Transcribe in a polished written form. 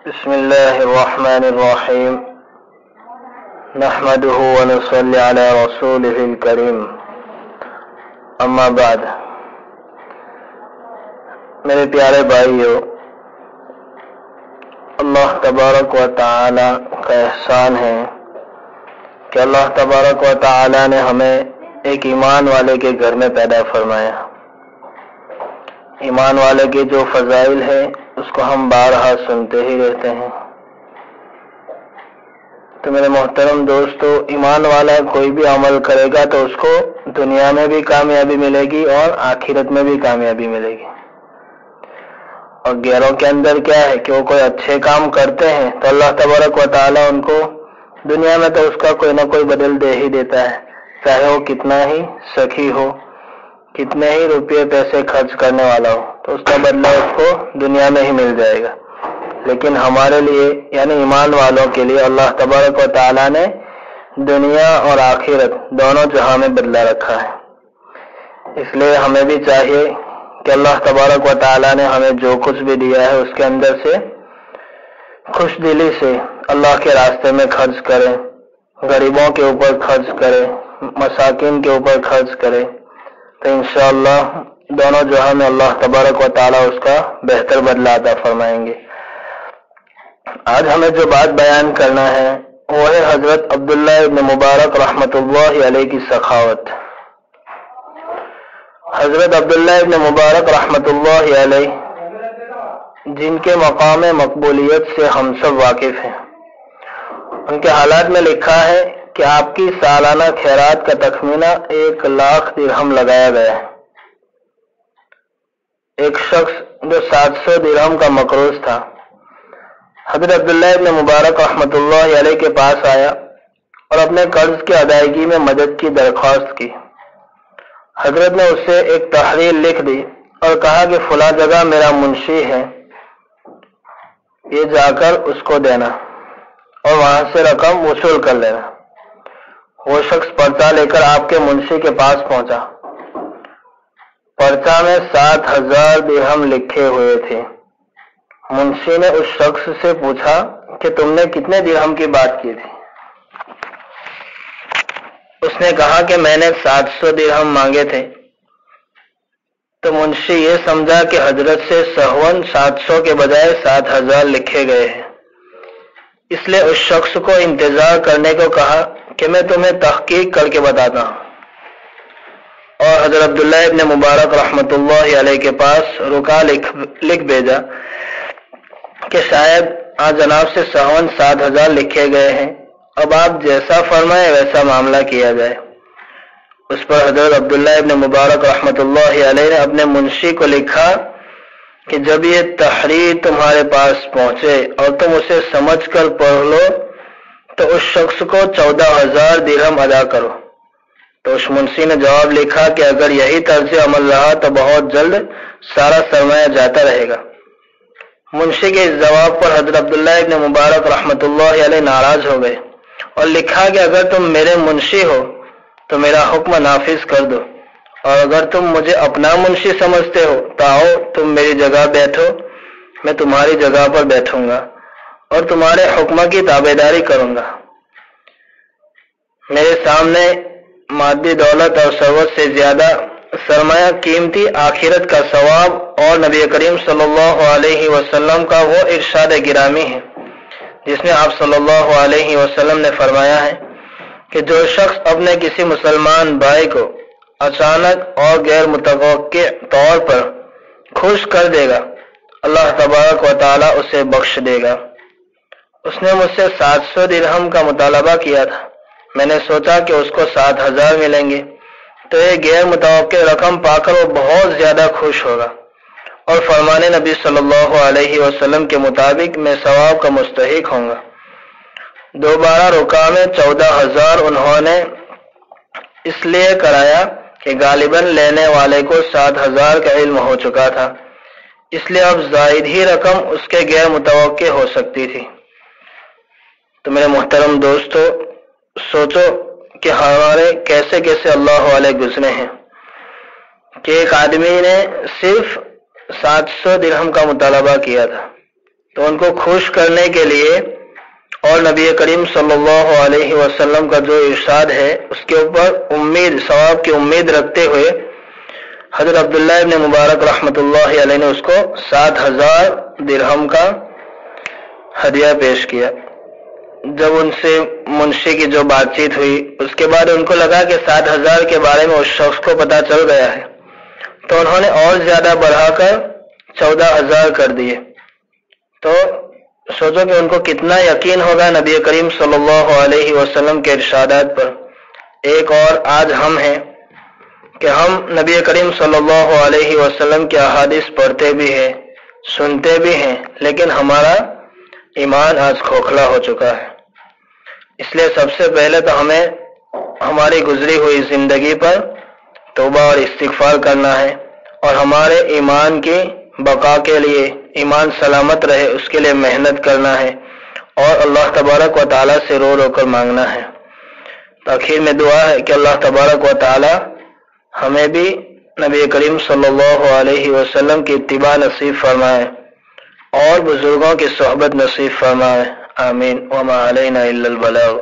بسم اللہ الرحمن الرحیم نحمدہ ونصلی علی رسولہ الکریم اما بعد۔ میرے پیارے بھائیو، اللہ تبارک و تعالی کا احسان ہے کہ اللہ تبارک و تعالی نے ہمیں ایک ایمان والے کے گھر میں پیدا فرمایا۔ ایمان والے کے جو فضائل ہیں اس کو ہم بارہا سنتے ہی رہتے ہیں۔ تو میرے محترم دوستو، ایمان والا کوئی بھی عمل کرے گا تو اس کو دنیا میں بھی کامیابی ملے گی اور آخرت میں بھی کامیابی ملے گی۔ اور غیروں کے اندر کیا ہے کہ وہ کوئی اچھے کام کرتے ہیں تو اللہ تبارک و تعالی ان کو دنیا میں تو اس کا کوئی نہ کوئی بدل دے ہی دیتا ہے، چاہے وہ کتنا ہی سخی ہو، کتنے ہی روپے پیسے خرچ کرنے والا ہو، تو اس کا بدلہ اس کو دنیا میں ہی مل جائے گا۔ لیکن ہمارے لیے یعنی ایمان والوں کے لیے اللہ تبارک و تعالی نے دنیا اور آخرت دونوں جہاں میں بدلہ رکھا ہے۔ اس لیے ہمیں بھی چاہیے کہ اللہ تبارک و تعالی نے ہمیں جو کچھ بھی دیا ہے اس کے اندر سے خوش دلی سے اللہ کے راستے میں خرچ کریں، غریبوں کے اوپر خرچ کریں، مساکین کے اوپر خرچ کریں، تو انشاءاللہ دونوں جہاں میں اللہ تبارک و تعالی اس کا بہتر بدلہ عطا فرمائیں گے۔ آج ہمیں جو بات بیان کرنا ہے وہ ہے حضرت عبداللہ ابن مبارک رحمۃ اللہ علیہ کی سخاوت۔ حضرت عبداللہ ابن مبارک رحمۃ اللہ علیہ جن کے مقام مقبولیت سے ہم سب واقف ہیں، ان کے حالات میں لکھا ہے کہ آپ کی سالانہ خیرات کا تخمینہ 1,00,000 درہم لگایا گیا ہے۔ ایک شخص جو 700 درہم کا مقروض تھا، حضرت عبداللہ ابن مبارک رحمۃ اللہ علیہ کے پاس آیا اور اپنے قرض کی ادائیگی میں مدد کی درخواست کی۔ حضرت نے اسے ایک تحریر لکھ دی اور کہا کہ فلاں جگہ میرا منشی ہے، یہ جا کر اس کو دینا اور وہاں سے رقم وصول کر لینا۔ وہ شخص پرچہ لے کر آپ کے منشی کے پاس پہنچا۔ پرچہ میں 7,000 درہم لکھے ہوئے تھے۔ منشی نے اس شخص سے پوچھا کہ تم نے کتنے درہم کی بات کی تھی؟ اس نے کہا کہ میں نے 700 درہم مانگے تھے۔ تو منشی یہ سمجھا کہ حضرت سے سہون 700 کے بجائے 7,000 لکھے گئے ہیں، اس لیے اس شخص کو انتظار کرنے کو کہا کہ میں تمہیں تحقیق کر کے بتاتا ہوں، اور حضرت عبداللہ ابن مبارک رحمۃ اللہ علیہ کے پاس رکا لکھ بھیجا کہ شاید آج جناب سے سہون 7,000 لکھے گئے ہیں، اب آپ جیسا فرمائیں ویسا معاملہ کیا جائے۔ اس پر حضرت عبداللہ ابن مبارک رحمۃ اللہ علیہ نے اپنے منشی کو لکھا کہ جب یہ تحریر تمہارے پاس پہنچے اور تم اسے سمجھ کر پڑھ لو تو اس شخص کو 14,000 درہم ادا کرو۔ تو اس منشی نے جواب لکھا کہ اگر یہی طرز عمل رہا تو بہت جلد سارا سرمایہ جاتا رہے گا۔ منشی کے اس جواب پر حضرت عبداللہ ابن مبارک رحمۃ اللہ علیہ ناراض ہو گئے اور لکھا کہ اگر تم میرے منشی ہو تو میرا حکم نافذ کر دو، اور اگر تم مجھے اپنا منشی سمجھتے ہو تو آؤ تم میری جگہ بیٹھو، میں تمہاری جگہ پر بیٹھوں گا اور تمہارے حکم کی تابعداری کروں گا۔ میرے سامنے مادی دولت اور ثروت سے زیادہ سرمایہ قیمتی آخرت کا ثواب اور نبی کریم صلی اللہ علیہ وسلم کا وہ ارشاد گرامی ہے جس میں آپ صلی اللہ علیہ وسلم نے فرمایا ہے کہ جو شخص اپنے کسی مسلمان بھائی کو اچانک اور غیر متوقع طور پر خوش کر دے گا، اللہ تبارک و تعالی اسے بخش دے گا۔ اس نے مجھ سے 700 درہم کا مطالبہ کیا تھا، میں نے سوچا کہ اس کو 7,000 ملیں گے تو یہ غیر متوقع رقم پا کر وہ بہت زیادہ خوش ہوگا اور فرمان نبی صلی اللہ علیہ وسلم کے مطابق میں ثواب کا مستحق ہوں گا۔ دوبارہ رکا میں 14,000 انہوں نے اس لیے کرایا کہ غالباً لینے والے کو 7,000 کا علم ہو چکا تھا، اس لیے اب زائد ہی رقم اس کے غیر متوقع ہو سکتی تھی۔ تو میرے محترم دوستو، سوچو کہ ہمارے کیسے کیسے اللہ والے گزرے ہیں کہ ایک آدمی نے صرف 700 درہم کا مطالبہ کیا تھا تو ان کو خوش کرنے کے لیے اور نبی کریم صلی اللہ علیہ وسلم کا جو ارشاد ہے اس کے اوپر ثواب کی امید رکھتے ہوئے حضرت عبداللہ ابن مبارک رحمۃ اللہ علیہ نے اس کو 7,000 درہم کا ہدیہ پیش کیا۔ جب ان سے منشی کی جو بات چیت ہوئی اس کے بعد ان کو لگا کہ 7,000 کے بارے میں اس شخص کو پتہ چل گیا ہے، تو انہوں نے اور زیادہ بڑھا کر 14,000 کر دیے۔ تو سوچو کہ ان کو کتنا یقین ہوگا نبی کریم صلی اللہ علیہ وسلم کے ارشادات پر۔ ایک اور آج ہم ہیں کہ ہم نبی کریم صلی اللہ علیہ وسلم کے احادیث پڑھتے بھی ہیں، سنتے بھی ہیں، لیکن ہمارا ایمان آج کھوکھلا ہو چکا ہے۔ اس لیے سب سے پہلے تو ہمیں ہماری گزری ہوئی زندگی پر توبہ اور استغفار کرنا ہے، اور ہمارے ایمان کی بقا کے لیے، ایمان سلامت رہے اس کے لیے محنت کرنا ہے، اور اللہ تبارک و تعالیٰ سے رو رو کر مانگنا ہے۔ تاخیر میں دعا ہے کہ اللہ تبارک و تعالیٰ ہمیں بھی نبی کریم صلی اللہ علیہ وسلم کی اتباع نصیب فرمائے اور بزرگوں کی صحبت نصیب فرمائے، آمین۔ وما علینا الا البلاغ۔